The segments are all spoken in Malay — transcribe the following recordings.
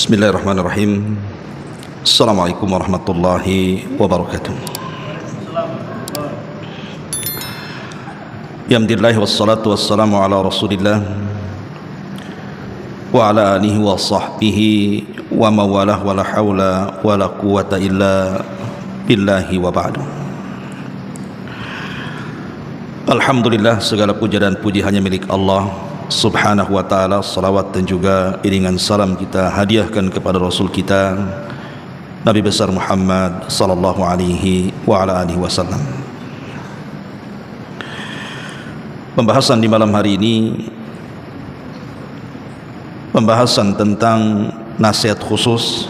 Bismillahirrahmanirrahim. Assalamualaikum warahmatullahi wabarakatuh. Alhamdulillah wassalatu wassalamu ala rasulillah wa ala alihi wa sahbihi wa mawalah wa la hawla wa la quwata illa billahi wa ba'du. Alhamdulillah, segala puja dan puji hanya milik Allah Subhanahu wa ta'ala. Salawat dan juga iringan salam kita hadiahkan kepada Rasul kita Nabi besar Muhammad sallallahu alaihi wa ala alihi wasallam. Pembahasan di malam hari ini, pembahasan tentang nasihat khusus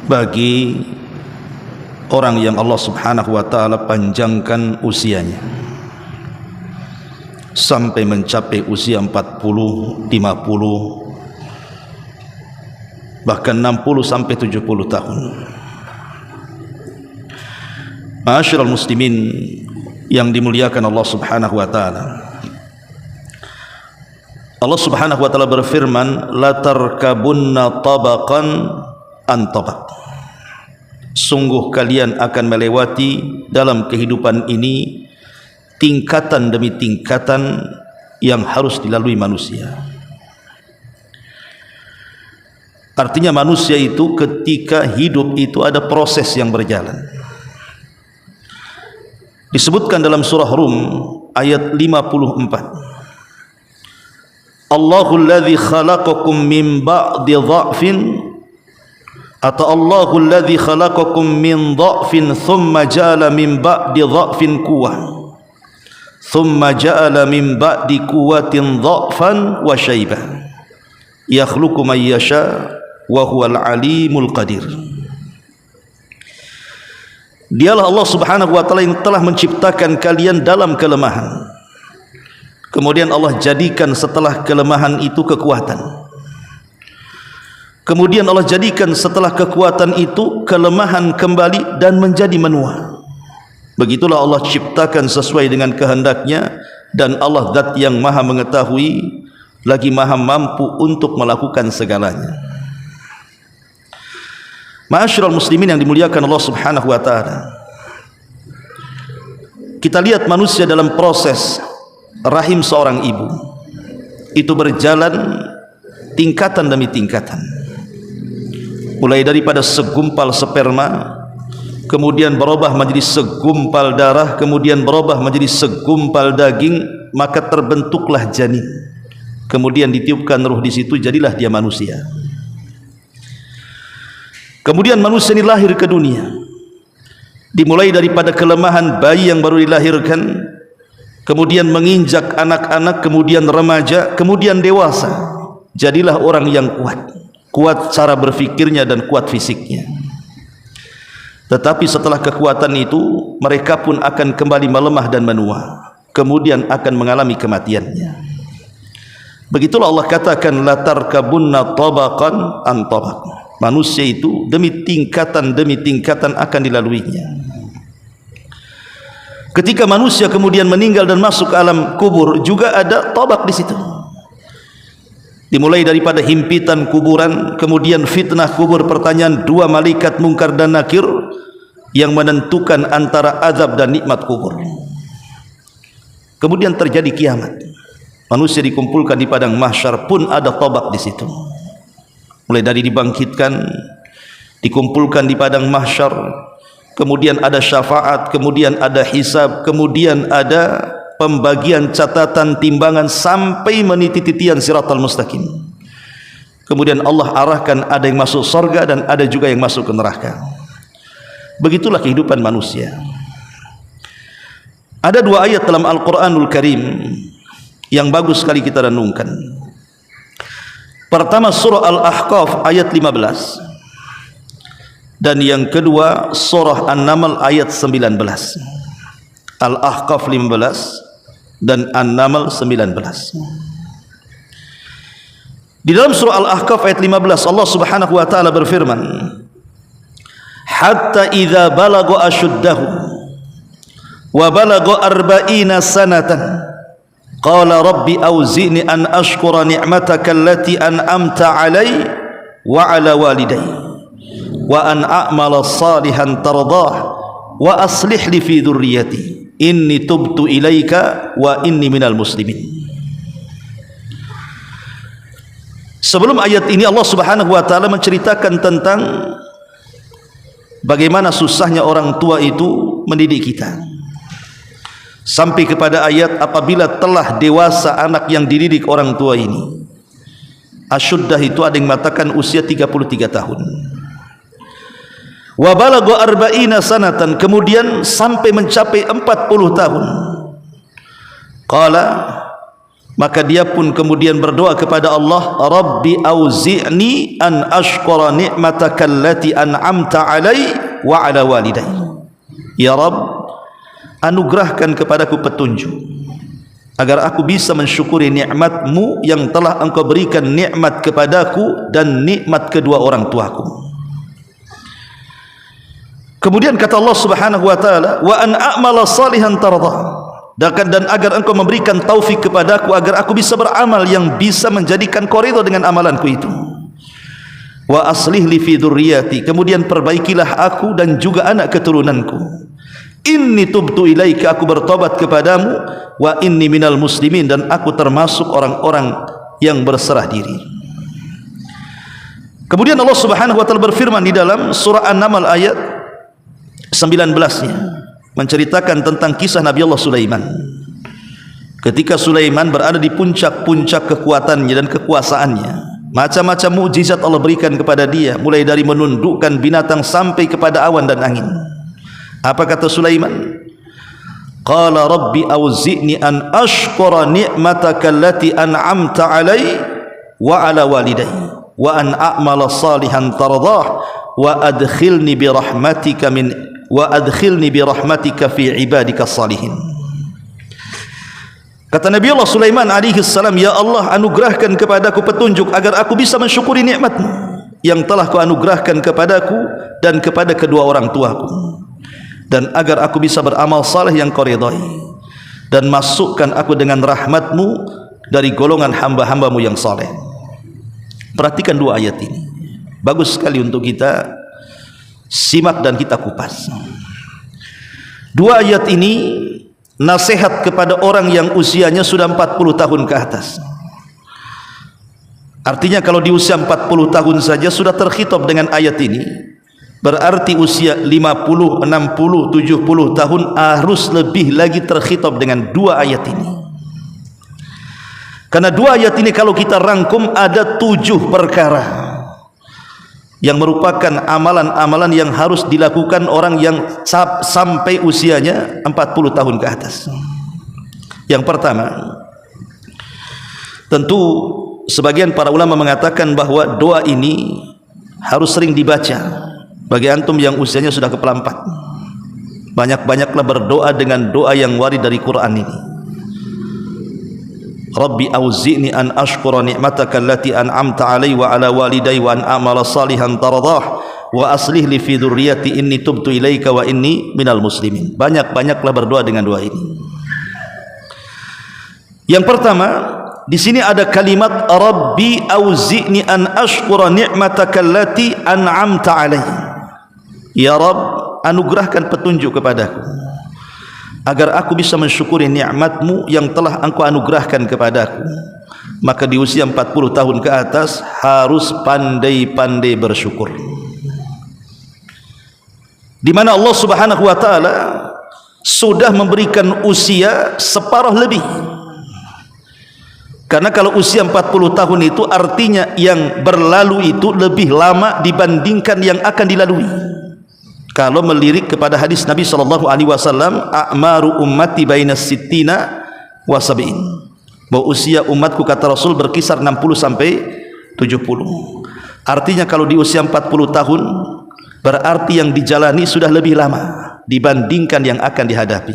bagi orang yang Allah Subhanahu wa ta'ala panjangkan usianya sampai mencapai usia 40, 50, bahkan 60 sampai 70 tahun. Ma'asyiral muslimin yang dimuliakan Allah Subhanahu wa ta'ala, Allah Subhanahu wa ta'ala berfirman, la tarkabunna tabaqan an tabaq. Sungguh kalian akan melewati dalam kehidupan ini tingkatan demi tingkatan yang harus dilalui manusia. Artinya manusia itu ketika hidup itu ada proses yang berjalan. Disebutkan dalam surah Rum ayat 54, Allahul ladzi khalaqakum min ba'di dha'fin, atau Allahul ladzi khalaqakum min dha'fin thumma ja'ala min ba'di dha'fin quwwah thumma ja'ala min ba'di quwwatin dha'fan wa syaibah yakhluqu man yasha wa huwal alimul qadir. Dialah Allah Subhanahu wa ta'ala yang telah menciptakan kalian dalam kelemahan, kemudian Allah jadikan setelah kelemahan itu kekuatan, kemudian Allah jadikan setelah kekuatan itu kelemahan kembali dan menjadi menua. Begitulah Allah ciptakan sesuai dengan kehendaknya, dan Allah zat yang maha mengetahui lagi maha mampu untuk melakukan segalanya. Ma'asyiral muslimin yang dimuliakan Allah Subhanahu wa ta'ala, kita lihat manusia dalam proses rahim seorang ibu itu berjalan tingkatan demi tingkatan, mulai daripada segumpal sperma, kemudian berubah menjadi segumpal darah, kemudian berubah menjadi segumpal daging, maka terbentuklah janin, kemudian ditiupkan ruh di situ, jadilah dia manusia. Kemudian manusia ini lahir ke dunia, dimulai daripada kelemahan bayi yang baru dilahirkan, kemudian menginjak anak-anak, kemudian remaja, kemudian dewasa, jadilah orang yang kuat cara berfikirnya dan kuat fisiknya. Tetapi setelah kekuatan itu, mereka pun akan kembali melemah dan menua, kemudian akan mengalami kematiannya. Begitulah Allah katakan, la tarkabunna tabaqan an tabaq. Manusia itu demi tingkatan akan dilaluinya. Ketika manusia kemudian meninggal dan masuk ke alam kubur, juga ada tabaq di situ. Dimulai daripada himpitan kuburan, kemudian fitnah kubur, pertanyaan dua malaikat mungkar dan nakir yang menentukan antara azab dan nikmat kubur. Kemudian terjadi kiamat, manusia dikumpulkan di padang mahsyar, pun ada tabaq di situ. Mulai dari dibangkitkan, dikumpulkan di padang mahsyar, kemudian ada syafaat, kemudian ada hisab, kemudian ada pembagian catatan timbangan sampai meniti titian siratal mustaqim. Kemudian Allah arahkan, ada yang masuk surga dan ada juga yang masuk ke neraka. Begitulah kehidupan manusia. Ada dua ayat dalam Al-Quranul Karim yang bagus sekali kita renungkan. Pertama surah Al-Ahqaf ayat 15, dan yang kedua surah An-Naml ayat 19. Al-Ahqaf 15 dan An-Naml 19. Di dalam surah Al-Ahqaf ayat 15, Allah Subhanahu wa ta'ala berfirman, hatta idza balagha ashuddahu wa balagha arba'ina sanatan Qala rabbi auzi'ni an ashkura ni'mataka allati an'amta 'alai wa 'ala walidayya wa an a'mala salihan tardah wa aslih li fi dhurriyyati inni tubtu ilaika wa inni minal muslimin. Sebelum ayat ini Allah Subhanahu wa taala menceritakan tentang bagaimana susahnya orang tua itu mendidik kita. Sampai kepada ayat apabila telah dewasa anak yang dididik orang tua ini. Asyuddah itu ada yang mengatakan usia 33 tahun. Wa balagha arba'ina sanatan, kemudian sampai mencapai 40 tahun. Qala, maka dia pun kemudian berdoa kepada Allah, Rabbi auzi'ni an ashkura ni'mataka allati an'amta 'alai wa 'ala walidayya. Ya Rabb, anugerahkan kepadaku petunjuk agar aku bisa mensyukuri nikmat-Mu yang telah Engkau berikan, nikmat kepadaku dan nikmat kedua orang tuaku. Kemudian kata Allah Subhanahu wa taala, wa an a'mala salihan tardah, dan agar Engkau memberikan taufik kepadaku agar aku bisa beramal yang bisa menjadikan Kau ridha dengan amalanku itu. Wa aslih li fi dzurriyyati, kemudian perbaikilah aku dan juga anak keturunanku. Inni tubtu ilaika, aku bertobat kepadamu, wa inni minal muslimin, dan aku termasuk orang-orang yang berserah diri. Kemudian Allah Subhanahu wa taala berfirman di dalam surah An-Naml ayat 19-nya menceritakan tentang kisah Nabi Allah Sulaiman. Ketika Sulaiman berada di puncak-puncak kekuatannya dan kekuasaannya, macam-macam mukjizat Allah berikan kepada dia, mulai dari menundukkan binatang sampai kepada awan dan angin. Apa kata Sulaiman? Qala rabbi auzi'ni an ashkura ni'mataka allati an'amta 'alai wa 'ala walidayya wa an a'mala salihan tardah wa adkhilni bi rahmatika fi ibadika salihin. Kata Nabi Allah Sulaiman alaihi salam, ya Allah, anugerahkan kepadaku petunjuk agar aku bisa mensyukuri nikmat-Mu yang telah Kau anugerahkan kepadaku dan kepada kedua orang tuaku, dan agar aku bisa beramal saleh yang Kau ridhai, dan masukkan aku dengan rahmat-Mu dari golongan hamba-hamba-Mu yang saleh. Perhatikan dua ayat ini, bagus sekali untuk kita simak dan kita kupas. Dua ayat ini nasihat kepada orang yang usianya sudah 40 tahun ke atas. Artinya kalau di usia 40 tahun saja sudah terkhitab dengan ayat ini, berarti usia 50, 60, 70 tahun harus lebih lagi terkhitab dengan dua ayat ini. Karena dua ayat ini kalau kita rangkum ada 7 perkara yang merupakan amalan-amalan yang harus dilakukan orang yang sampai usianya 40 tahun ke atas. Yang pertama, tentu sebagian para ulama mengatakan bahwa doa ini harus sering dibaca. Bagi antum yang usianya sudah kepala 4, banyak-banyaklah berdoa dengan doa yang warid dari Quran ini. Rabbi auzi'ni an ashkura ni'mataka allati an'amta 'alai wa 'ala walidayya wa an a'mala salihan tardah wa aslih li fi dzurriyyati inni tubtu ilaika wa inni minal muslimin. Banyak-banyaklah berdoa dengan doa ini. Yang pertama, di sini ada kalimat Rabbi auzi'ni an ashkura ni'mataka allati an'amta 'alai. Ya Rabb, anugerahkan petunjuk kepadaku agar aku bisa mensyukuri nikmat-Mu yang telah Engkau anugerahkan kepadaku. Maka di usia 40 tahun ke atas harus pandai-pandai bersyukur. Di mana Allah Subhanahu wa taala sudah memberikan usia separuh lebih. Karena kalau usia 40 tahun itu artinya yang berlalu itu lebih lama dibandingkan yang akan dilalui. Kalau melirik kepada hadis Nabi sallallahu alaihi wasallam, a'maru ummati bainas sittina wa sab'in, bahwa usia umatku kata Rasul berkisar 60 sampai 70. Artinya kalau di usia 40 tahun berarti yang dijalani sudah lebih lama dibandingkan yang akan dihadapi.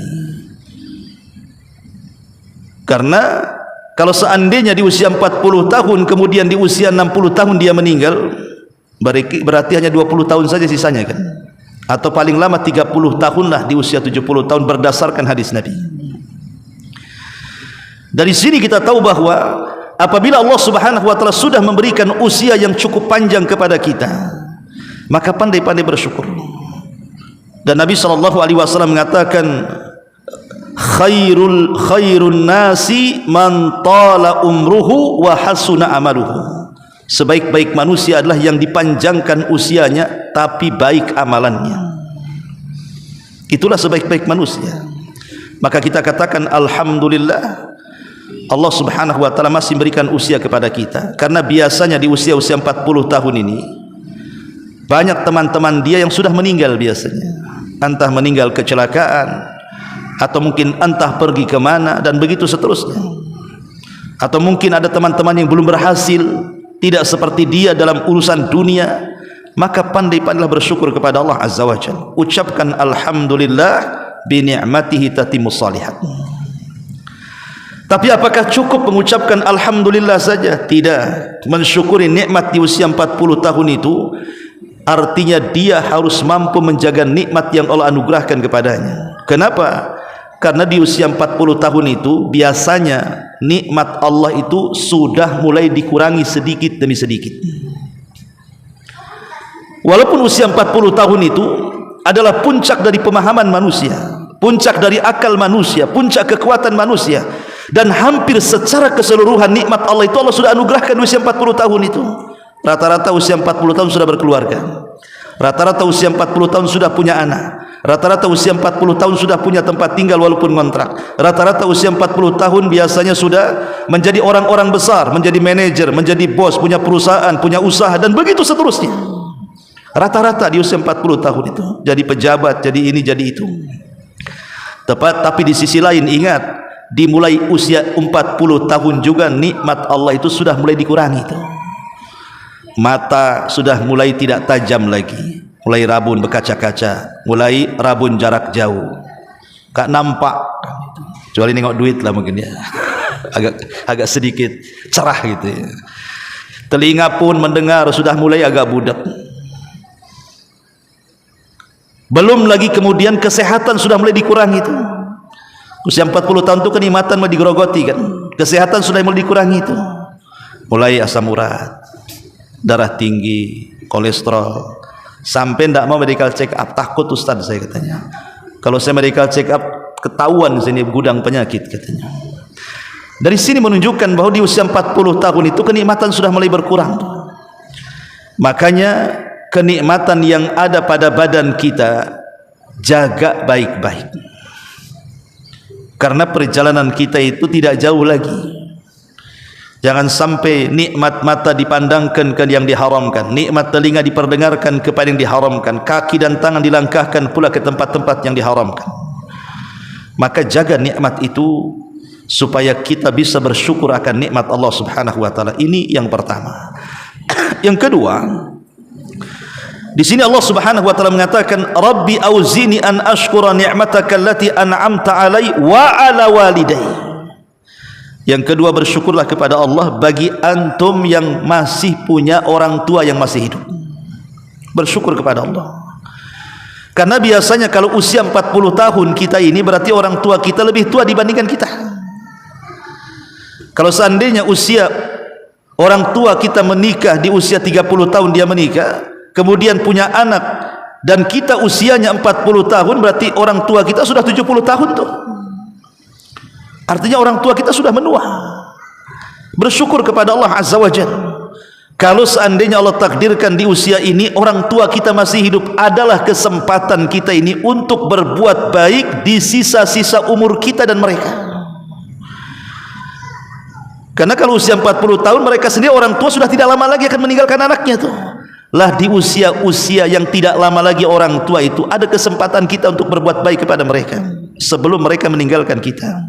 Karena kalau seandainya di usia 40 tahun kemudian di usia 60 tahun dia meninggal, berarti hanya 20 tahun saja sisanya kan, atau paling lama 30 tahun lah di usia 70 tahun berdasarkan hadis Nabi. Dari sini kita tahu bahwa apabila Allah Subhanahu wa taala sudah memberikan usia yang cukup panjang kepada kita, maka pandai-pandai bersyukur. Dan Nabi SAW mengatakan, khairun nasi man tala umruhu wa hasuna amaluhu. Sebaik-baik manusia adalah yang dipanjangkan usianya tapi baik amalannya. Itulah sebaik-baik manusia. Maka kita katakan alhamdulillah, Allah Subhanahu wa taala masih memberikan usia kepada kita. Karena biasanya di usia-usia 40 tahun ini banyak teman-teman dia yang sudah meninggal biasanya. Entah meninggal kecelakaan, atau mungkin entah pergi kemana, dan begitu seterusnya. Atau mungkin ada teman-teman yang belum berhasil, tidak seperti dia dalam urusan dunia. Maka pandai-pandailah bersyukur kepada Allah Azza wa Jalla. Ucapkan alhamdulillah bi ni'matihi tatimmus shalihat. Tapi apakah cukup mengucapkan alhamdulillah saja? Tidak. Mensyukuri nikmat di usia 40 tahun itu artinya dia harus mampu menjaga nikmat yang Allah anugerahkan kepadanya. Kenapa? Karena di usia 40 tahun itu biasanya nikmat Allah itu sudah mulai dikurangi sedikit demi sedikit. Walaupun usia 40 tahun itu adalah puncak dari pemahaman manusia, puncak dari akal manusia, puncak kekuatan manusia, dan hampir secara keseluruhan nikmat Allah itu Allah sudah anugerahkan di usia 40 tahun itu. Rata-rata usia 40 tahun sudah berkeluarga, rata-rata usia 40 tahun sudah punya anak, rata-rata usia 40 tahun sudah punya tempat tinggal walaupun kontrak, rata-rata usia 40 tahun biasanya sudah menjadi orang-orang besar, menjadi manajer, menjadi bos, punya perusahaan, punya usaha, dan begitu seterusnya. Rata-rata di usia 40 tahun itu jadi pejabat, jadi ini, jadi itu. Tepat, tapi di sisi lain ingat, dimulai usia 40 tahun juga nikmat Allah itu sudah mulai dikurangi itu. Mata sudah mulai tidak tajam lagi, mulai rabun berkaca-kaca, mulai rabun jarak jauh, gak nampak, kecuali nengok duit lah mungkin ya. agak sedikit cerah gitu ya. Telinga pun mendengar sudah mulai agak budak. Belum lagi kemudian kesehatan sudah mulai dikurangi itu. Usia 40 tahun itu kenikmatan mulai digerogoti kan, kesehatan sudah mulai dikurangi itu. Mulai asam urat, darah tinggi, kolesterol, sampai tidak mau medical check up. Takut Ustaz saya katanya, kalau saya medical check up ketahuan sini gudang penyakit katanya. Dari sini menunjukkan bahwa di usia 40 tahun itu kenikmatan sudah mulai berkurang. Makanya kenikmatan yang ada pada badan kita jaga baik-baik, karena perjalanan kita itu tidak jauh lagi. Jangan sampai nikmat mata dipandangkan ke yang diharamkan, nikmat telinga diperdengarkan kepada yang diharamkan, kaki dan tangan dilangkahkan pula ke tempat-tempat yang diharamkan. Maka jaga nikmat itu supaya kita bisa bersyukur akan nikmat Allah Subhanahu wa taala. Ini yang pertama. Yang kedua, di sini Allah Subhanahu wa taala mengatakan, Rabbi auzini an ashkura ni'mataka allati an'amta 'alai wa 'ala walidayya. Yang kedua, bersyukurlah kepada Allah bagi antum yang masih punya orang tua yang masih hidup. Bersyukur kepada Allah. Karena biasanya kalau usia 40 tahun kita ini berarti orang tua kita lebih tua dibandingkan kita. Kalau seandainya usia orang tua kita menikah di usia 30 tahun dia menikah, kemudian punya anak, dan kita usianya 40 tahun, berarti orang tua kita sudah 70 tahun tuh. Artinya orang tua kita sudah menua. Bersyukur kepada Allah Azza wa Jalla. Kalau seandainya Allah takdirkan di usia ini orang tua kita masih hidup, adalah kesempatan kita ini untuk berbuat baik di sisa-sisa umur kita dan mereka. Karena kalau usia 40 tahun mereka sendiri orang tua sudah tidak lama lagi akan meninggalkan anaknya tuh. Lah di usia-usia yang tidak lama lagi orang tua itu ada kesempatan kita untuk berbuat baik kepada mereka sebelum mereka meninggalkan kita.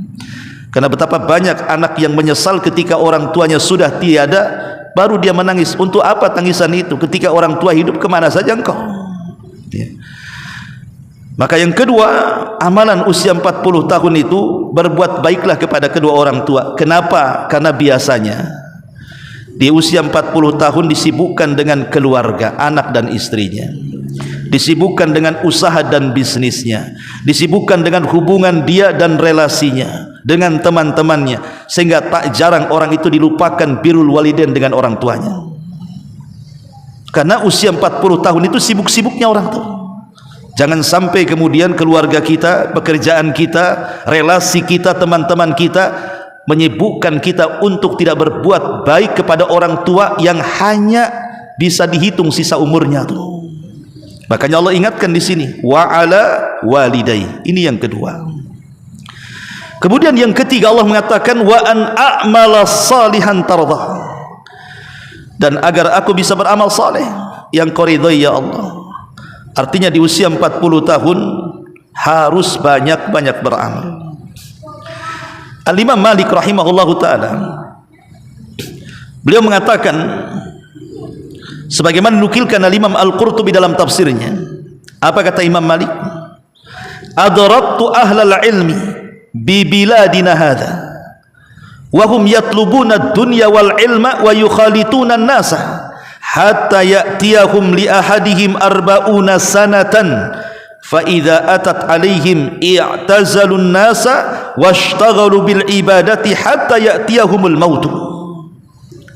Karena betapa banyak anak yang menyesal ketika orang tuanya sudah tiada, baru dia menangis. Untuk apa tangisan itu? Ketika orang tua hidup, kemana saja engkau? Ya. Maka yang kedua, amalan usia 40 tahun itu berbuat baiklah kepada kedua orang tua. Kenapa? Karena biasanya di usia 40 tahun disibukkan dengan keluarga, anak dan istrinya, disibukkan dengan usaha dan bisnisnya, disibukkan dengan hubungan dia dan relasinya, dengan teman-temannya, sehingga tak jarang orang itu dilupakan birrul walidain dengan orang tuanya. Karena usia 40 tahun itu sibuk-sibuknya orang tuh. Jangan sampai kemudian keluarga kita, pekerjaan kita, relasi kita, teman-teman kita menyibukkan kita untuk tidak berbuat baik kepada orang tua yang hanya bisa dihitung sisa umurnya tuh. Makanya Allah ingatkan di sini, wa ala walidai. Ini yang kedua. Kemudian yang ketiga Allah mengatakan wa an a'mala salihan tardah. Dan agar aku bisa beramal saleh yang kau ridhai ya Allah. Artinya di usia 40 tahun harus banyak-banyak beramal. Al-Imam Malik rahimahullahu taala beliau mengatakan, sebagaimana nukilkan Al-Imam Al-Qurtubi dalam tafsirnya, apa kata Imam Malik? Adraktu ahlal ilmi bi biladina hadha wa hum yatlubuna ad-dunya wal ilma wa yukhalituna an-nasa hatta ya'tiyahum li ahadihim arba'una sanatan fa idza atat alaihim i'tazalu an-nasa washtaghalu bil ibadati hatta ya'tiyahumul maut.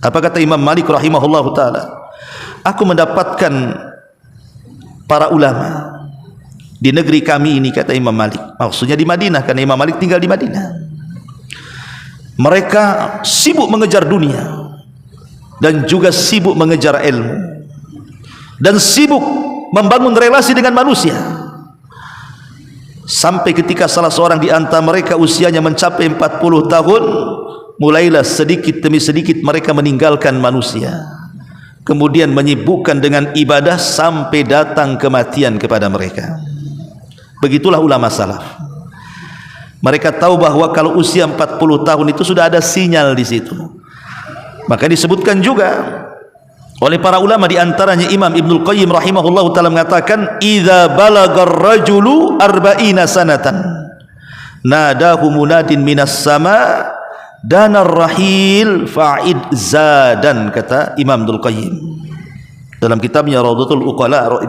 Apa kata Imam Malik rahimahullahu taala? Aku mendapatkan para ulama di negeri kami ini, kata Imam Malik, maksudnya di Madinah, karena Imam Malik tinggal di Madinah. Mereka sibuk mengejar dunia dan juga sibuk mengejar ilmu dan sibuk membangun relasi dengan manusia, sampai ketika salah seorang di antara mereka usianya mencapai 40 tahun, mulailah sedikit demi sedikit mereka meninggalkan manusia, kemudian menyibukkan dengan ibadah sampai datang kematian kepada mereka. Begitulah ulama salaf. Mereka tahu bahwa kalau usia 40 tahun itu sudah ada sinyal di situ. Maka disebutkan juga oleh para ulama, di antaranya Imam Ibnul Qayyim rahimahullahu taala mengatakan, idza balagar rajulu arba'ina sanatan nadahu munadin minas sama danar rahil fa'id zadan, kata Imam Ibnul Qayyim dalam kitabnya Rawdatul Uqala.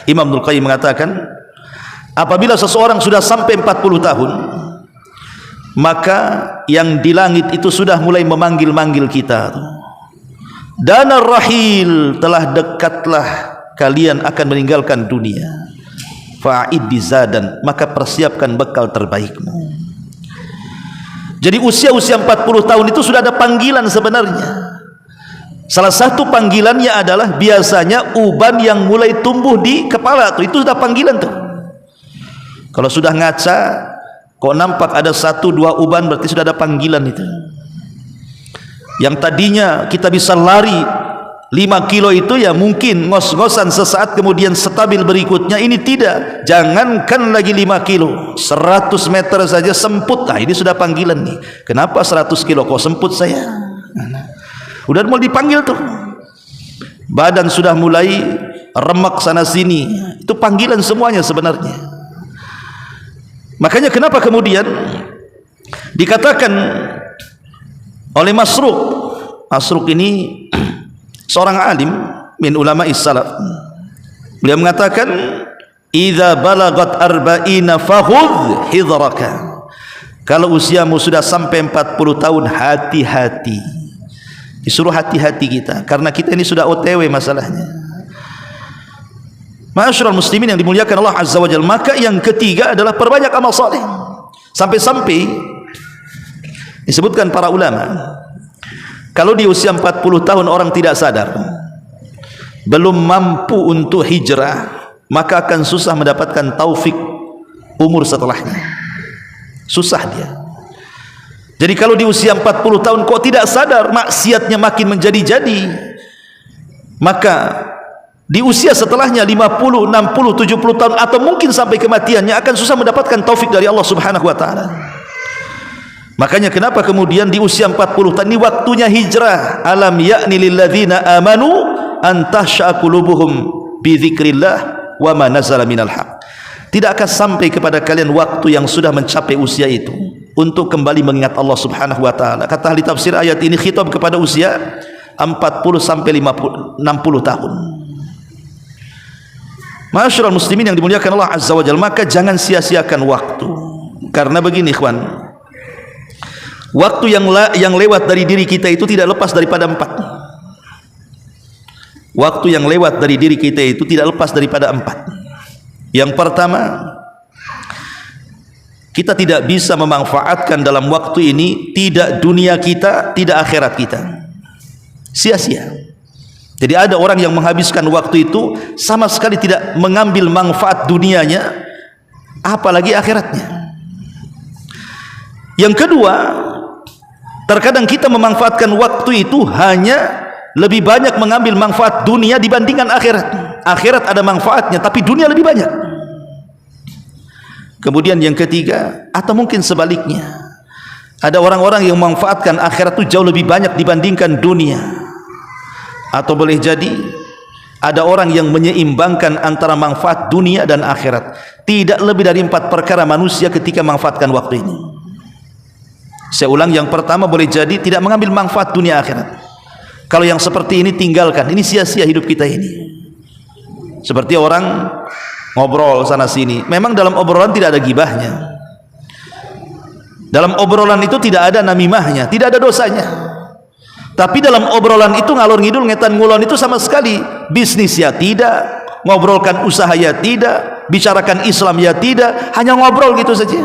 Imam Ibnul Qayyim mengatakan, apabila seseorang sudah sampai 40 tahun, maka yang di langit itu sudah mulai memanggil-manggil kita. Danar rahil, telah dekatlah kalian akan meninggalkan dunia. Fa'id zadan, maka persiapkan bekal terbaikmu. Jadi usia-usia 40 tahun itu sudah ada panggilan sebenarnya. Salah satu panggilannya adalah biasanya uban yang mulai tumbuh di kepala tuh, itu sudah panggilan tuh. Kalau sudah ngaca kok nampak ada 1-2 uban, berarti sudah ada panggilan itu. Yang tadinya kita bisa lari 5 kilo itu ya mungkin ngos-ngosan sesaat, kemudian stabil berikutnya. Ini tidak, jangankan lagi 5 kilo, 100 meter saja semput. Nah ini sudah panggilan nih. Kenapa 100 kilo kok semput saya? Udah mulai dipanggil tuh. Badan sudah mulai remak sana sini. Itu panggilan semuanya sebenarnya. Makanya kenapa kemudian dikatakan oleh Masruq ini seorang alim min ulama salaf, beliau mengatakan, idza balagat arba'ina fakhudh hidraka. Kalau usiamu sudah sampai 40 tahun, hati-hati. Disuruh hati-hati kita, karena kita ini sudah OTW masalahnya. Ma'asyiral muslimin yang dimuliakan Allah Azza wa Jalla. Maka yang ketiga adalah perbanyak amal saleh. Sampai-sampai disebutkan para ulama, kalau di usia 40 tahun orang tidak sadar, belum mampu untuk hijrah, maka akan susah mendapatkan taufik umur setelahnya. Susah dia. Jadi kalau di usia 40 tahun kok tidak sadar, maksiatnya makin menjadi-jadi, maka di usia setelahnya 50, 60, 70 tahun atau mungkin sampai kematiannya akan susah mendapatkan taufik dari Allah Subhanahu wa taala. Makanya kenapa kemudian di usia 40 tahun ini waktunya hijrah. Alam ya'ni lil ladzina amanu an tahsha'a qulubuhum bi dzikrillah wa ma nazala minal haq. Tidakkah sampai kepada kalian waktu yang sudah mencapai usia itu untuk kembali mengingat Allah Subhanahu wa taala? Kata ahli tafsir, ayat ini khitab kepada usia 40 sampai 60 tahun. Ma'asyiral muslimin yang dimuliakan Allah Azza wa Jalla, maka jangan sia-siakan waktu. Karena begini ikhwan, Waktu yang lewat dari diri kita itu tidak lepas daripada 4. Waktu yang lewat dari diri kita itu tidak lepas daripada 4. Yang pertama, kita tidak bisa memanfaatkan dalam waktu ini tidak dunia kita, tidak akhirat kita. Sia-sia. Jadi ada orang yang menghabiskan waktu itu sama sekali tidak mengambil manfaat dunianya, apalagi akhiratnya. Yang kedua, terkadang kita memanfaatkan waktu itu hanya lebih banyak mengambil manfaat dunia dibandingkan akhirat. Akhirat ada manfaatnya, tapi dunia lebih banyak. Kemudian yang ketiga, atau mungkin sebaliknya, ada orang-orang yang memanfaatkan akhirat itu jauh lebih banyak dibandingkan dunia. Atau boleh jadi ada orang yang menyeimbangkan antara manfaat dunia dan akhirat. Tidak lebih dari 4 perkara manusia ketika memanfaatkan waktu ini. Saya ulang, yang pertama boleh jadi tidak mengambil manfaat dunia akhirat. Kalau yang seperti ini tinggalkan, ini sia-sia hidup kita ini. Seperti orang ngobrol sana sini, memang dalam obrolan tidak ada gibahnya, dalam obrolan itu tidak ada namimahnya, tidak ada dosanya. Tapi dalam obrolan itu ngalor ngidul ngetan ngulon itu sama sekali. Bisnis ya tidak, ngobrolkan usaha ya tidak, bicarakan Islam ya tidak, hanya ngobrol gitu saja.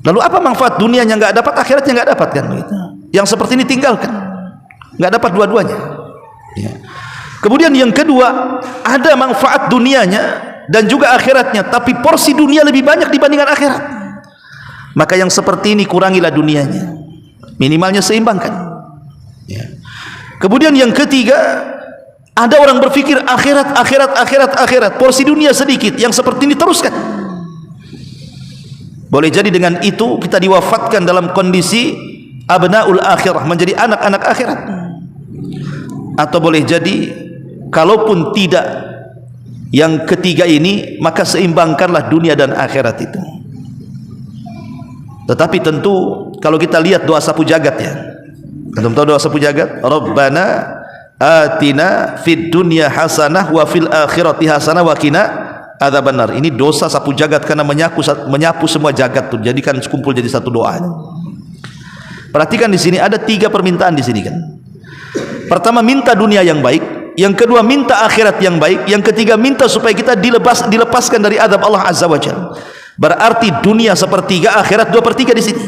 Lalu apa manfaat dunianya nggak dapat, akhiratnya nggak dapat kan begitu. Yang seperti ini tinggalkan, nggak dapat dua-duanya. Ya. Kemudian yang kedua, ada manfaat dunianya dan juga akhiratnya, tapi porsi dunia lebih banyak dibandingkan akhirat. Maka yang seperti ini kurangilah dunianya, minimalnya seimbangkan. Ya. Kemudian yang ketiga, ada orang berpikir akhirat, porsi dunia sedikit, yang seperti ini teruskan. Boleh jadi dengan itu kita diwafatkan dalam kondisi abnaul akhirah, menjadi anak-anak akhirat. Atau boleh jadi kalaupun tidak yang ketiga ini, maka seimbangkanlah dunia dan akhirat itu. Tetapi tentu kalau kita lihat doa sapu jagat ya, antum tahu doa sapu jagat? Rabbana atina fid dunya hasanah wa fil akhirati hasanah wa qina adzabannar. Ini dosa sapu jagat karena menyapu semua jagat tuh, jadikan kumpul jadi satu doa. Perhatikan di sini ada 3 permintaan di sini kan. Pertama, minta dunia yang baik. Yang kedua, minta akhirat yang baik. Yang ketiga, minta supaya kita dilepaskan dari azab Allah Azza wa Jalla. Berarti dunia sepertiga, akhirat 2/3 di sini.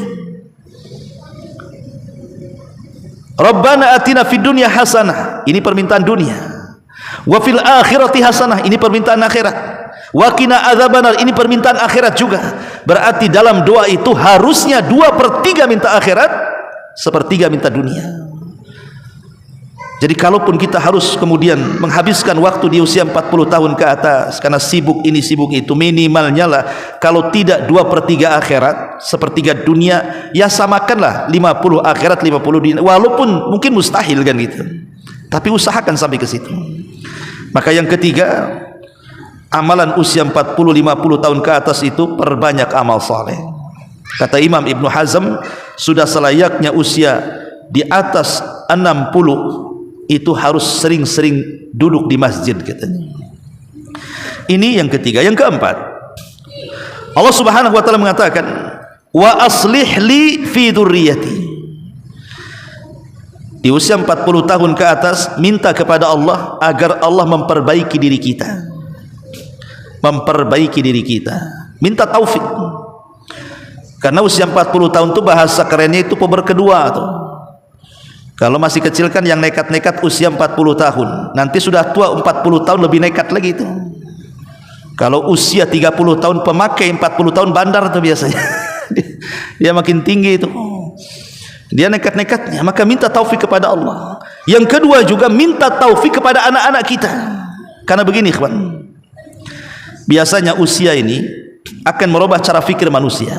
Rabbana atina fid dunya hasanah, ini permintaan dunia. Wa fil akhirati hasanah, ini permintaan akhirat. Wa qina adzabannar, ini permintaan akhirat juga. Berarti dalam doa itu harusnya 2/3 minta akhirat, 1/3 minta dunia. Jadi kalaupun kita harus kemudian menghabiskan waktu di usia 40 tahun ke atas karena sibuk ini sibuk itu, minimalnya lah kalau tidak 2/3 akhirat, 1/3 dunia, ya samakanlah 50 akhirat 50 dunia, walaupun mungkin mustahil kan gitu, tapi usahakan sampai ke situ. Maka yang ketiga, amalan usia 40-50 tahun ke atas itu perbanyak amal saleh. Kata Imam Ibnu Hazm, sudah selayaknya usia di atas 60 itu harus sering-sering duduk di masjid katanya. Ini yang ketiga. Yang keempat, Allah Subhanahu wa taala mengatakan, wa aslih li fi dzurriyyati. Di usia 40 tahun ke atas minta kepada Allah agar Allah memperbaiki diri kita. Memperbaiki diri kita. Minta taufik. Karena usia 40 tahun itu bahasa kerennya itu puber kedua tuh. Kalau masih kecil kan yang nekat-nekat usia 40 tahun, nanti sudah tua 40 tahun lebih nekat lagi itu. Kalau usia 30 tahun pemakai, 40 tahun bandar itu biasanya. Dia makin tinggi itu. Dia nekat-nekatnya, maka minta taufik kepada Allah. Yang kedua juga minta taufik kepada anak-anak kita. Karena begini kawan, biasanya usia ini akan merubah cara fikir manusia.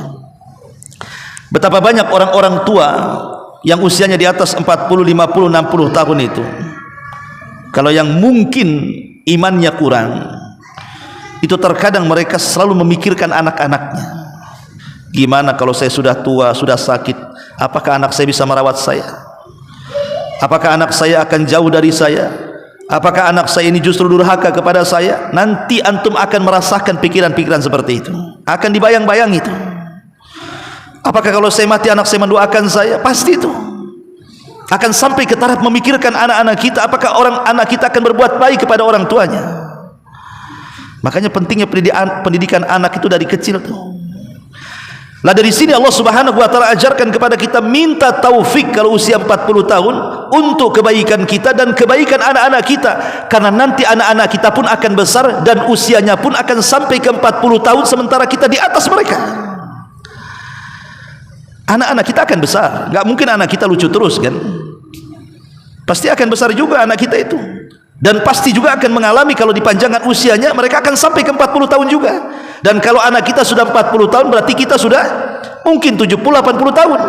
Betapa banyak orang-orang tua yang usianya di atas 40, 50, 60 tahun itu, kalau yang mungkin imannya kurang, itu terkadang mereka selalu memikirkan anak-anaknya. Gimana kalau saya sudah tua, sudah sakit, apakah anak saya bisa merawat saya? Apakah anak saya akan jauh dari saya? Apakah anak saya ini justru durhaka kepada saya? Nanti antum akan merasakan pikiran-pikiran seperti itu, akan dibayang-bayang itu. Apakah kalau saya mati anak saya mendoakan saya? Pasti itu. Akan sampai ke taraf memikirkan anak-anak kita, apakah anak kita akan berbuat baik kepada orang tuanya. Makanya pentingnya pendidikan anak itu dari kecil tuh. Lah dari sini Allah Subhanahu wa taala ajarkan kepada kita minta taufik kalau usia 40 tahun untuk kebaikan kita dan kebaikan anak-anak kita, karena nanti anak-anak kita pun akan besar dan usianya pun akan sampai ke 40 tahun sementara kita di atas mereka. Anak-anak kita akan besar, enggak mungkin anak kita lucu terus kan? Pasti akan besar juga anak kita itu. Dan pasti juga akan mengalami kalau dipanjangkan usianya mereka akan sampai ke 40 tahun juga. Dan kalau anak kita sudah 40 tahun berarti kita sudah mungkin 70-80 tahun.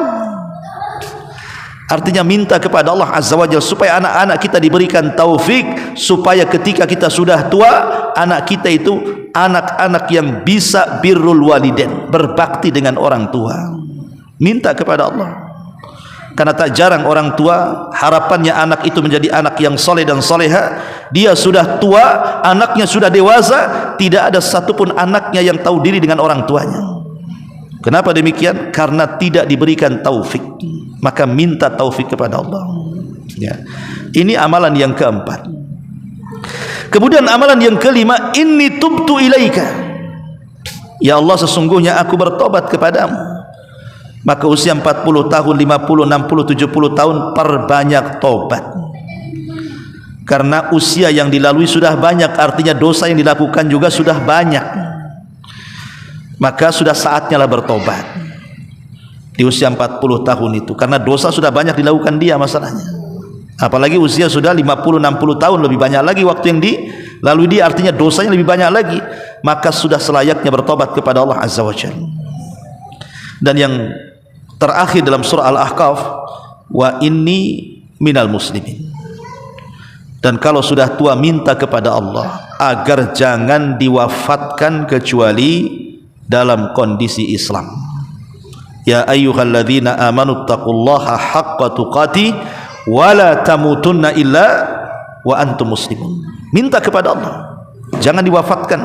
Artinya minta kepada Allah Azza wa Jalla supaya anak-anak kita diberikan taufik, supaya ketika kita sudah tua anak kita itu anak-anak yang bisa birrul walidain, berbakti dengan orang tua. Minta kepada Allah. Karena tak jarang orang tua harapannya anak itu menjadi anak yang soleh dan soleha. Dia sudah tua, anaknya sudah dewasa, tidak ada satupun anaknya yang tahu diri dengan orang tuanya. Kenapa demikian? Karena tidak diberikan taufik. Maka minta taufik kepada Allah ya. Ini amalan yang keempat. Kemudian amalan yang kelima, inni tubtu ilaika, ya Allah sesungguhnya aku bertobat kepadamu. Maka usia 40 tahun, 50, 60, 70 tahun perbanyak tobat. Karena usia yang dilalui sudah banyak, artinya dosa yang dilakukan juga sudah banyak. Maka sudah saatnya lah bertobat di usia 40 tahun itu, karena dosa sudah banyak dilakukan dia masalahnya. Apalagi usia sudah 50, 60 tahun, lebih banyak lagi waktu yang dilalui dia, artinya dosanya lebih banyak lagi. Maka sudah selayaknya bertobat kepada Allah Azza wa Jalla. Dan yang terakhir dalam surah Al-Ahqaf, wa inni minal muslimin. Dan kalau sudah tua minta kepada Allah agar jangan diwafatkan kecuali dalam kondisi Islam. Ya ayyuhalladzina amanu taqullaha haqqa tuqatih wa la tamutunna illa wa antum muslimun. Minta kepada Allah jangan diwafatkan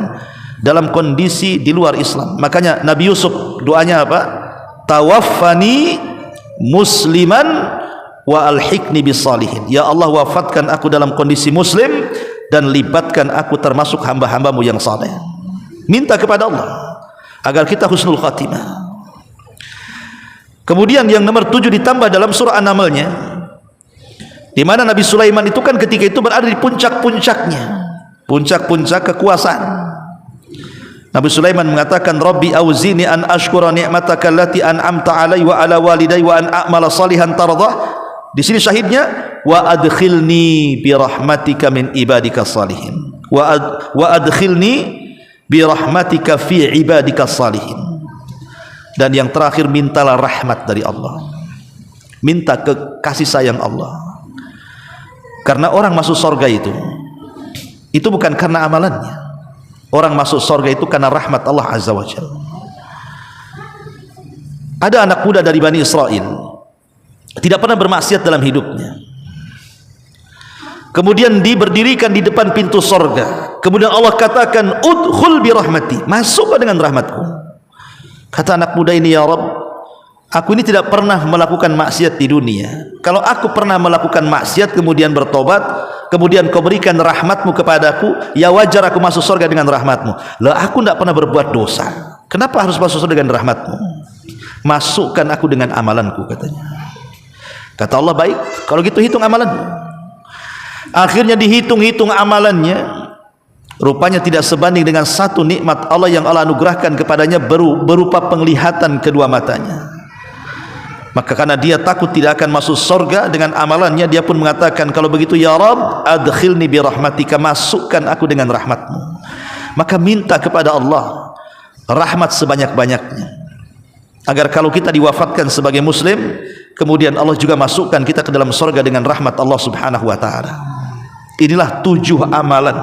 dalam kondisi di luar Islam. Makanya Nabi Yusuf doanya apa? Tawaffani musliman wa alhiqni bisalihin. Ya Allah, wafatkan aku dalam kondisi muslim dan libatkan aku termasuk hamba-hambamu yang saleh. Minta kepada Allah agar kita husnul khatimah. Kemudian yang nomor 7 ditambah dalam surah An-Naml-nya, di mana Nabi Sulaiman itu kan ketika itu berada di puncak-puncaknya, puncak-puncak kekuasaan. Nabi Sulaiman mengatakan, Rabbi auzini an ashkura ni'mataka allati an'amta alai wa ala walidai wa an a'mala salihan tardah. Di sini syahidnya, wa adkhilni bi rahmatika min ibadika salihin. Wa adkhilni bi rahmatika fi ibadika salihin. Dan yang terakhir, mintalah rahmat dari Allah. Minta kasih sayang Allah. Karena orang masuk surga itu bukan karena amalannya. Orang masuk surga itu karena rahmat Allah Azza wa Jalla. Ada anak muda dari Bani Israel, tidak pernah bermaksiat dalam hidupnya. Kemudian diberdirikan di depan pintu surga. Kemudian Allah katakan, udkhul bi rahmati, masuklah dengan rahmatku. Kata anak muda ini, ya Rabb, aku ini tidak pernah melakukan maksiat di dunia. Kalau aku pernah melakukan maksiat kemudian bertobat, kemudian kau berikan rahmatmu kepadaku, ya wajar aku masuk surga dengan rahmatmu. Lah aku tidak pernah berbuat dosa, kenapa harus masuk surga dengan rahmatmu? Masukkan aku dengan amalanku, katanya. Kata Allah, baik, kalau gitu hitung amalanmu. Akhirnya dihitung-hitung amalannya, rupanya tidak sebanding dengan satu nikmat Allah yang Allah anugerahkan kepadanya berupa penglihatan kedua matanya. Maka karena dia takut tidak akan masuk surga dengan amalannya, dia pun mengatakan, kalau begitu ya Rabb, adkhilni bi rahmatika, masukkan aku dengan rahmatmu. Maka minta kepada Allah rahmat sebanyak-banyaknya, agar kalau kita diwafatkan sebagai muslim, kemudian Allah juga masukkan kita ke dalam surga dengan rahmat Allah Subhanahu wa taala. Inilah 7 amalan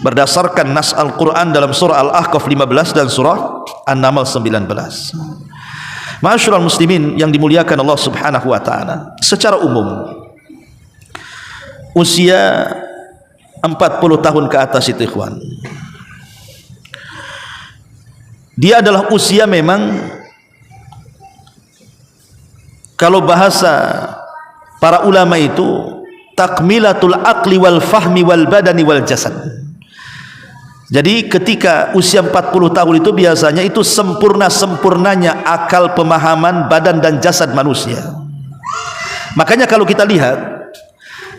berdasarkan nas Al-Quran dalam surah Al-Ahqaf 15 dan surah An-Naml 19. Ma'asyiral muslimin yang dimuliakan Allah Subhanahu wa taala, secara umum usia 40 tahun ke atas itu, ikhwan, dia adalah usia memang kalau bahasa para ulama itu takmilatul aqli wal fahmi wal badani wal jasad. Jadi ketika usia 40 tahun itu biasanya itu sempurnanya akal, pemahaman, badan dan jasad manusia. Makanya kalau kita lihat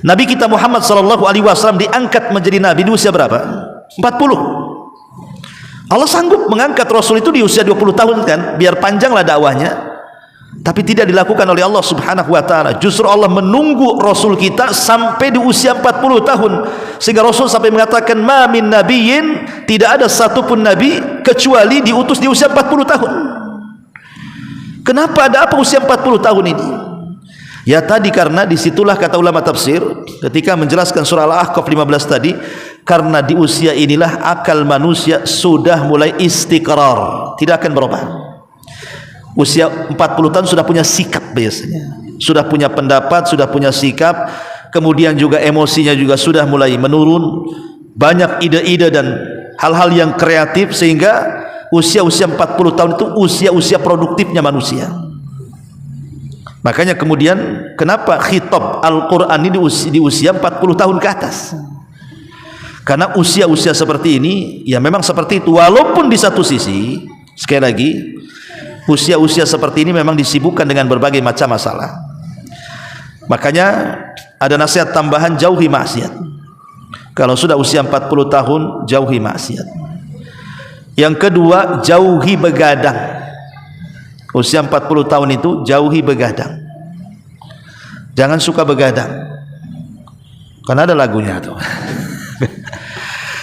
Nabi kita Muhammad SAW diangkat menjadi Nabi di usia berapa? 40. Allah sanggup mengangkat Rasul itu di usia 20 tahun kan, biar panjanglah dakwahnya. Tapi tidak dilakukan oleh Allah Subhanahu wa ta'ala. Justru Allah menunggu Rasul kita sampai di usia 40 tahun, sehingga Rasul sampai mengatakan ma min nabiyyin, tidak ada satupun nabi kecuali diutus di usia 40 tahun. Kenapa, ada apa usia 40 tahun ini? Ya tadi, karena disitulah kata ulama tafsir ketika menjelaskan surah Al-Ahqaf 15 tadi, karena di usia inilah akal manusia sudah mulai istiqrar, tidak akan berubah. Usia 40 tahun sudah punya sikap biasanya, sudah punya pendapat, sudah punya sikap, kemudian juga emosinya juga sudah mulai menurun, banyak ide-ide dan hal-hal yang kreatif, sehingga usia-usia 40 tahun itu usia-usia produktifnya manusia. Makanya kemudian kenapa khitab Al-Quran ini di usia 40 tahun ke atas? Karena usia-usia seperti ini ya memang seperti itu. Walaupun di satu sisi, sekali lagi, usia-usia seperti ini memang disibukkan dengan berbagai macam masalah. Makanya ada nasihat tambahan, jauhi maksiat. Kalau sudah usia 40 tahun, jauhi maksiat. Yang kedua, jauhi begadang. Usia 40 tahun itu jauhi begadang. Jangan suka begadang, karena ada lagunya tuh.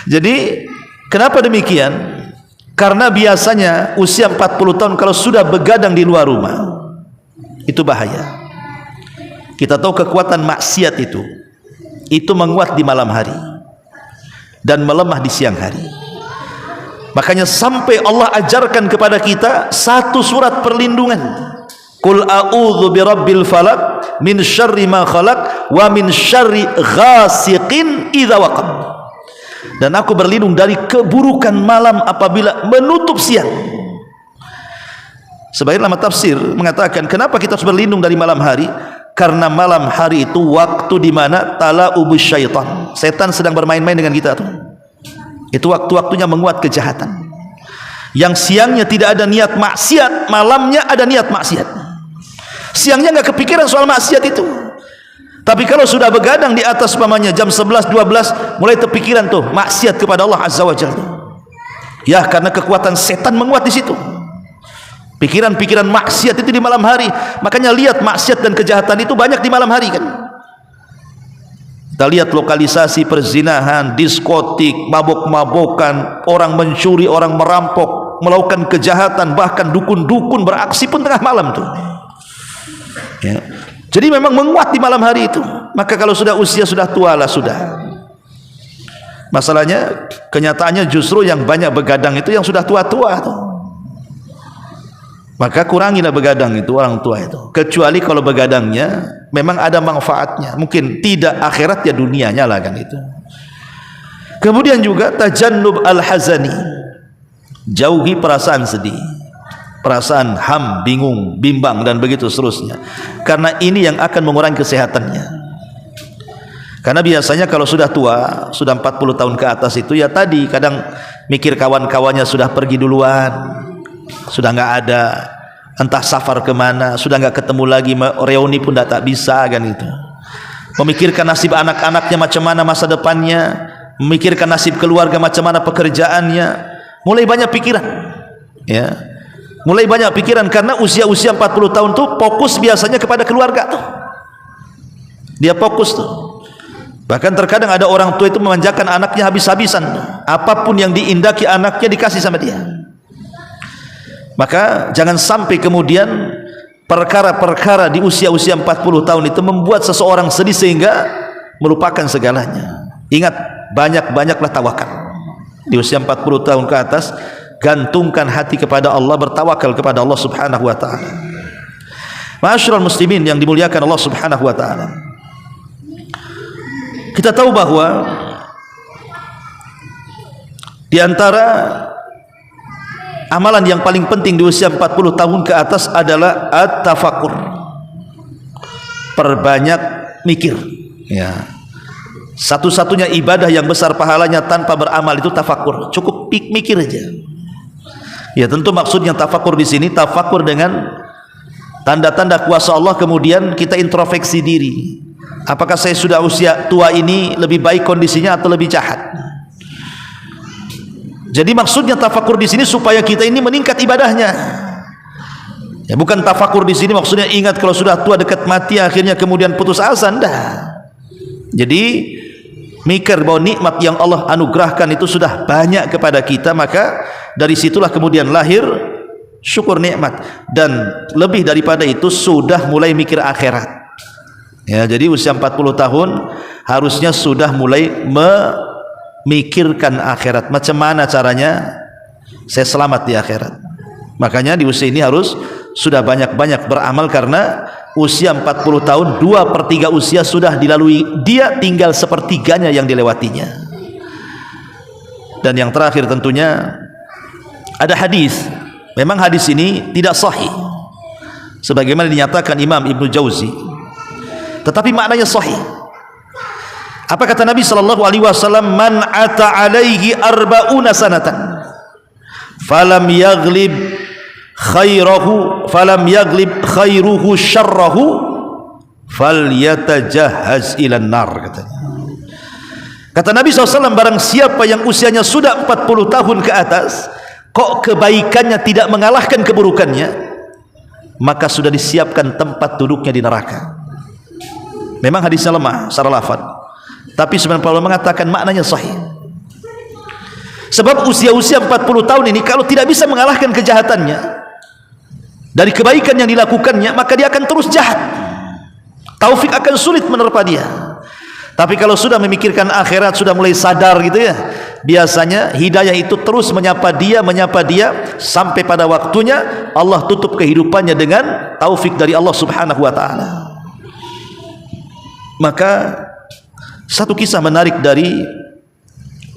Jadi kenapa demikian? Karena biasanya usia 40 tahun kalau sudah begadang di luar rumah, itu bahaya. Kita tahu kekuatan maksiat itu menguat di malam hari dan melemah di siang hari. Makanya sampai Allah ajarkan kepada kita satu surat perlindungan. Qul a'udzu birabbil falaq min syarri ma khalaq wa min syarri ghasiqin idza waqab. Dan aku berlindung dari keburukan malam apabila menutup siang. Sebagian ulama tafsir mengatakan kenapa kita harus berlindung dari malam hari? Karena malam hari itu waktu di mana tala'ubus syaitan. Setan sedang bermain-main dengan kita tuh. Itu waktu-waktunya menguat kejahatan. Yang siangnya tidak ada niat maksiat, malamnya ada niat maksiat. Siangnya nggak kepikiran soal maksiat itu. Tapi kalau sudah begadang di atas pamannya jam 11, 12 mulai terpikiran tuh maksiat kepada Allah Azza wa Jalla. Ya, karena kekuatan setan menguat di situ. Pikiran-pikiran maksiat itu di malam hari. Makanya lihat maksiat dan kejahatan itu banyak di malam hari kan. Kita lihat lokalisasi perzinahan, diskotik, mabok-mabokan, orang mencuri, orang merampok, melakukan kejahatan, bahkan dukun-dukun beraksi pun tengah malam tuh. Ya. Jadi memang menguat di malam hari itu. Maka kalau sudah usia sudah tua lah sudah. Masalahnya kenyataannya justru yang banyak begadang itu yang sudah tua-tua tuh. Maka kurangilah begadang itu orang tua itu. Kecuali kalau begadangnya memang ada manfaatnya. Mungkin tidak akhirat ya dunianya lah kan itu. Kemudian juga tajannub al-hazani. Jauhi perasaan sedih, perasaan ham, bingung, bimbang dan begitu seterusnya. Karena ini yang akan mengurangi kesehatannya. Karena biasanya kalau sudah tua, sudah 40 tahun ke atas itu ya tadi kadang mikir kawan-kawannya sudah pergi duluan, sudah nggak ada, entah safar kemana, sudah nggak ketemu lagi, reuni pun tak bisa kan itu. Memikirkan nasib anak-anaknya macam mana masa depannya, memikirkan nasib keluarga macam mana pekerjaannya, mulai banyak pikiran, ya, mulai banyak pikiran karena usia-usia 40 tahun tuh fokus biasanya kepada keluarga tuh, dia fokus tuh. Bahkan terkadang ada orang tua itu memanjakan anaknya habis-habisan, apapun yang diindaki anaknya dikasih sama dia. Maka jangan sampai kemudian perkara-perkara di usia-usia 40 tahun itu membuat seseorang sedih sehingga melupakan segalanya. Ingat, banyak-banyaklah tawakal. Di usia 40 tahun ke atas, gantungkan hati kepada Allah, bertawakal kepada Allah Subhanahu wa ta'ala. Ma'asyiral muslimin yang dimuliakan Allah Subhanahu wa ta'ala, kita tahu bahwa di antara amalan yang paling penting di usia 40 tahun ke atas adalah at-tafakkur, perbanyak mikir. Ya. Satu-satunya ibadah yang besar pahalanya tanpa beramal itu tafakur. Cukup mikir aja. Ya, tentu maksudnya tafakur di sini tafakur dengan tanda-tanda kuasa Allah, kemudian kita introspeksi diri. Apakah saya sudah usia tua ini lebih baik kondisinya atau lebih jahat? Jadi maksudnya tafakur di sini supaya kita ini meningkat ibadahnya. Ya, bukan tafakur di sini maksudnya ingat kalau sudah tua dekat mati akhirnya kemudian putus asa, enggak. Jadi mikir bahwa nikmat yang Allah anugerahkan itu sudah banyak kepada kita, maka dari situlah kemudian lahir syukur nikmat, dan lebih daripada itu sudah mulai mikir akhirat. Ya, jadi usia 40 tahun harusnya sudah mulai memikirkan akhirat. Macam mana caranya saya selamat di akhirat? Makanya di usia ini harus sudah banyak-banyak beramal, karena usia 40 tahun 2/3 usia sudah dilalui, dia tinggal sepertiganya yang dilewatinya. Dan yang terakhir tentunya ada hadis. Memang hadis ini tidak sahih sebagaimana dinyatakan Imam Ibnu Jauzi, tetapi maknanya sahih. Apa kata Nabi sallallahu alaihi wasallam? Man ata alaihi arba'una sanatan falam yaghlib khairuhu syarrahu falyatajahhaz ilan nar, katanya. Kata Nabi SAW, barang siapa yang usianya sudah 40 tahun ke atas kok kebaikannya tidak mengalahkan keburukannya, maka sudah disiapkan tempat duduknya di neraka. Memang hadisnya lemah secara lafaz, tapi sebenarnya para ulama mengatakan maknanya sahih. Sebab usia-usia 40 tahun ini kalau tidak bisa mengalahkan kejahatannya dari kebaikan yang dilakukannya, maka dia akan terus jahat. Taufik akan sulit menerpa dia. Tapi kalau sudah memikirkan akhirat, sudah mulai sadar gitu ya, biasanya hidayah itu terus menyapa dia sampai pada waktunya Allah tutup kehidupannya dengan taufik dari Allah Subhanahu wa taala. Maka satu kisah menarik dari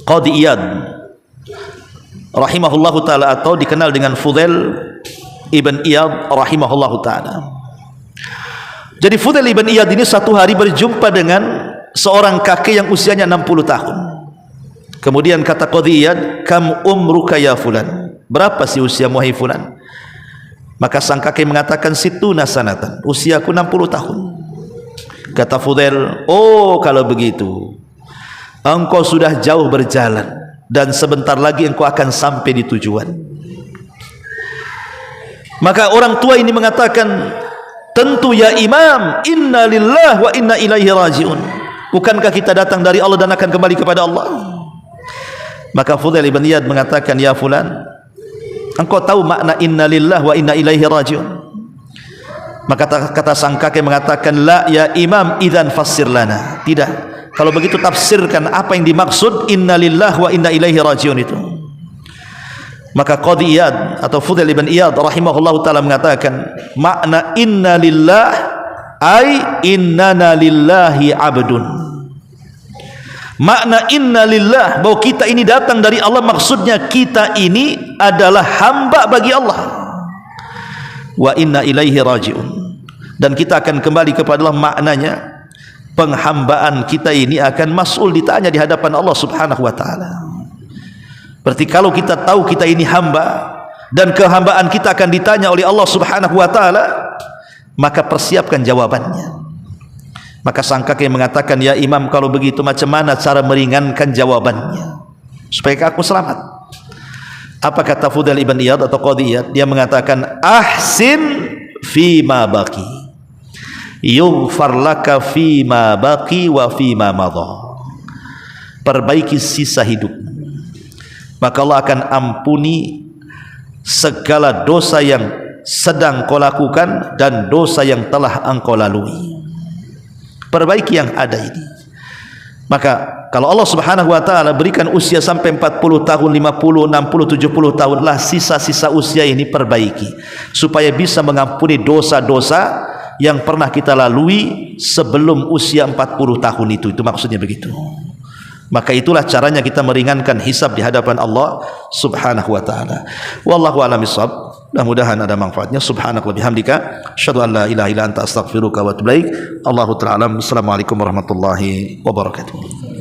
Qadhi Iyad rahimahullahu taala, atau dikenal dengan Fudail Ibn Iyad rahimahullahu ta'ala. Jadi Fudail Ibn Iyad ini satu hari berjumpa dengan seorang kakek yang usianya 60 tahun. Kemudian kata Qadhi Iyad, kam umruka ya fulan, berapa sih usiamu hai fulan? Maka sang kakek mengatakan, situna sanatan, usiaku 60 tahun. Kata Fudail, oh kalau begitu engkau sudah jauh berjalan dan sebentar lagi engkau akan sampai di tujuan. Maka orang tua ini mengatakan, tentu ya imam, inna lillahi wa inna ilaihi raji'un. Bukankah kita datang dari Allah dan akan kembali kepada Allah? Maka Fudail ibn Iyad mengatakan, ya fulan, engkau tahu makna inna lillahi wa inna ilaihi raji'un? Maka kata sang kakek mengatakan, la ya imam, idzan fassir lana. Tidak, kalau begitu tafsirkan apa yang dimaksud inna lillahi wa inna ilaihi raji'un itu. Maka Qadhi Iyad atau Fudail ibn Iyad rahimahullahu ta'ala mengatakan, makna inna lillah ay innana lillahi abdun. Makna inna lillah, bahwa kita ini datang dari Allah, maksudnya kita ini adalah hamba bagi Allah. Wa inna ilaihi raji'un, dan kita akan kembali kepada Allah. Maknanya penghambaan kita ini akan mas'ul, ditanya di hadapan Allah Subhanahu wa ta'ala. Berarti kalau kita tahu kita ini hamba dan kehambaan kita akan ditanya oleh Allah Subhanahu wa ta'ala, maka persiapkan jawabannya. Maka sang kakek mengatakan, ya imam, kalau begitu macam mana cara meringankan jawabannya supaya aku selamat? Apa kata Fudail ibn Iyad atau Qadhi Iyad? Dia mengatakan, ahsin fima baqi yughfar laka fima baqi wa fima madha. Perbaiki sisa hidup, maka Allah akan ampuni segala dosa yang sedang kau lakukan dan dosa yang telah engkau lalui. Perbaiki yang ada ini. Maka kalau Allah Subhanahu wa ta'ala berikan usia sampai 40 tahun, 50, 60, 70 tahun lah, sisa-sisa usia ini perbaiki supaya bisa mengampuni dosa-dosa yang pernah kita lalui sebelum usia 40 tahun itu maksudnya begitu. Maka itulah caranya kita meringankan hisab di hadapan Allah Subhanahu wa ta'ala. Wallahu a'lam bishawab. Mudah-mudahan ada manfaatnya. Subhanaka wa bihamdika asyhadu an la ilaha illa anta astaghfiruka wa atubu ilaik. Allahu ta'ala. Assalamualaikum warahmatullahi wabarakatuh.